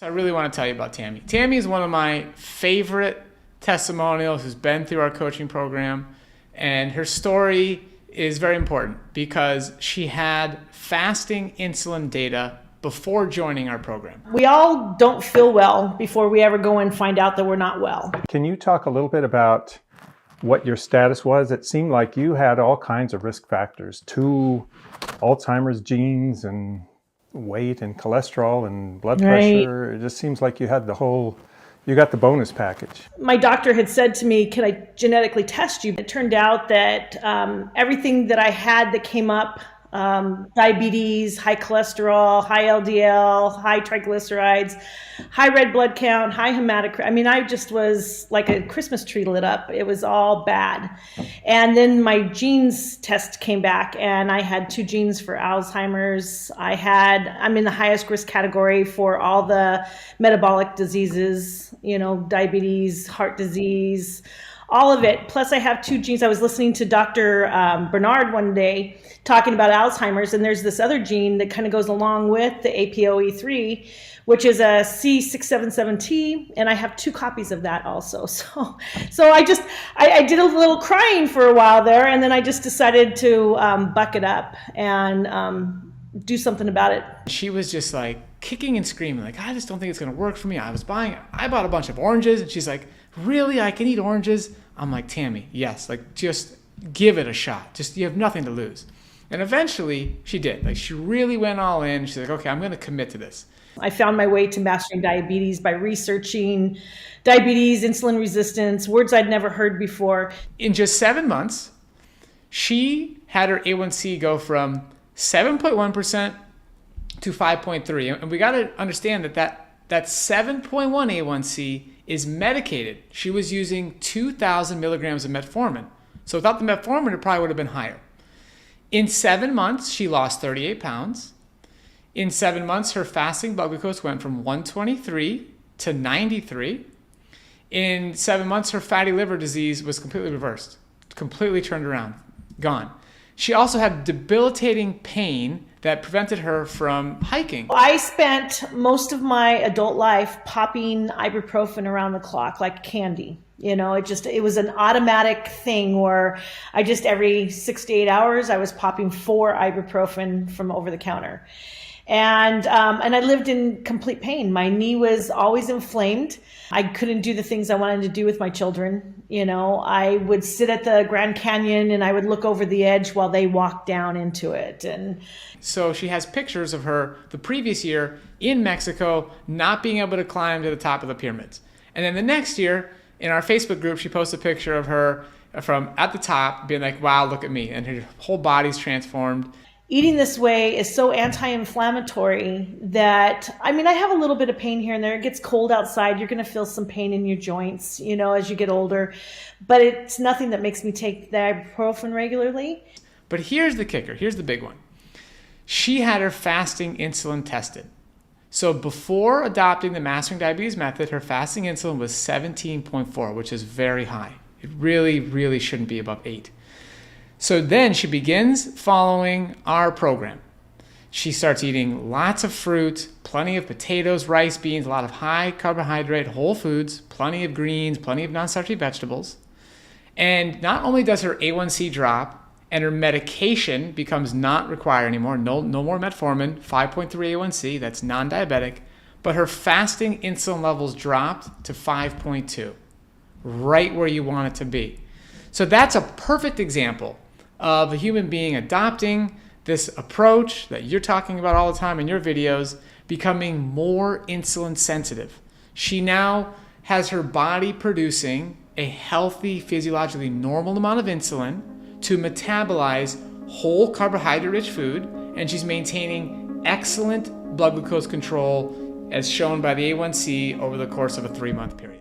I really want to tell you about Tammy. Tammy is one of my favorite testimonials who's been through our coaching program, and her story is very important because she had fasting insulin data before joining our program. We all don't feel well before we ever go and find out that we're not well. Can you talk a little bit about what your status was? It seemed like you had all kinds of risk factors, 2 Alzheimer's genes and weight and cholesterol and blood pressure. It just seems like you had you got the bonus package. My doctor had said to me, can I genetically test you? It turned out that everything that I had that came up, diabetes, high cholesterol, high LDL, high triglycerides, high red blood count, high hematocrit. I mean, I just was like a Christmas tree lit up. It was all bad. And then my genes test came back and I had 2 genes for Alzheimer's. I'm in the highest risk category for all the metabolic diseases, diabetes, heart disease, all of it. Plus I have 2 genes. I was listening to Dr. Bernard one day talking about Alzheimer's, and there's this other gene that kind of goes along with the APOE3, which is a C677T, and I have 2 copies of that also. So I did a little crying for a while there, and then I just decided to buck it up and do something about it. She was just like kicking and screaming, like, I just don't think it's going to work for me. I bought a bunch of oranges, and she's like, really? I can eat oranges? I'm like, Tammy, yes, like just give it a shot. Just, you have nothing to lose. And eventually she did. Like, she really went all in. She's like, okay, I'm going to commit to this. I found my way to mastering diabetes by researching diabetes, insulin resistance, words I'd never heard before. In just 7 months, she had her A1C go from 7.1% to 5.3. And we got to understand that 7.1 A1C is medicated. She was using 2,000 milligrams of metformin. So without the metformin, it probably would have been higher. In 7 months, she lost 38 pounds. In 7 months, her fasting blood glucose went from 123 to 93. In 7 months, her fatty liver disease was completely reversed, completely turned around, gone. She also had debilitating pain that prevented her from hiking. I spent most of my adult life popping ibuprofen around the clock like candy. It was an automatic thing where I just every 6 to 8 hours, I was popping 4 ibuprofen from over the counter. And I lived in complete pain. My knee was always inflamed. I couldn't do the things I wanted to do with my children. I would sit at the Grand Canyon and I would look over the edge while they walked down into it. And so she has pictures of her the previous year in Mexico not being able to climb to the top of the pyramids. And then the next year in our Facebook group, she posted a picture of her from at the top being like, wow, look at me. And her whole body's transformed. Eating this way is so anti-inflammatory that, I have a little bit of pain here and there. It gets cold outside. You're going to feel some pain in your joints, as you get older. But it's nothing that makes me take the ibuprofen regularly. But here's the kicker. Here's the big one. She had her fasting insulin tested. So before adopting the Mastering Diabetes method, her fasting insulin was 17.4, which is very high. It really, really shouldn't be above 8. So then she begins following our program. She starts eating lots of fruit, plenty of potatoes, rice, beans, a lot of high carbohydrate, whole foods, plenty of greens, plenty of non-starchy vegetables. And not only does her A1C drop and her medication becomes not required anymore, no more metformin, 5.3 A1C, that's non-diabetic, but her fasting insulin levels dropped to 5.2, right where you want it to be. So that's a perfect example of a human being adopting this approach that you're talking about all the time in your videos, becoming more insulin sensitive. She now has her body producing a healthy, physiologically normal amount of insulin to metabolize whole carbohydrate-rich food, and she's maintaining excellent blood glucose control as shown by the A1C over the course of a 3-month period.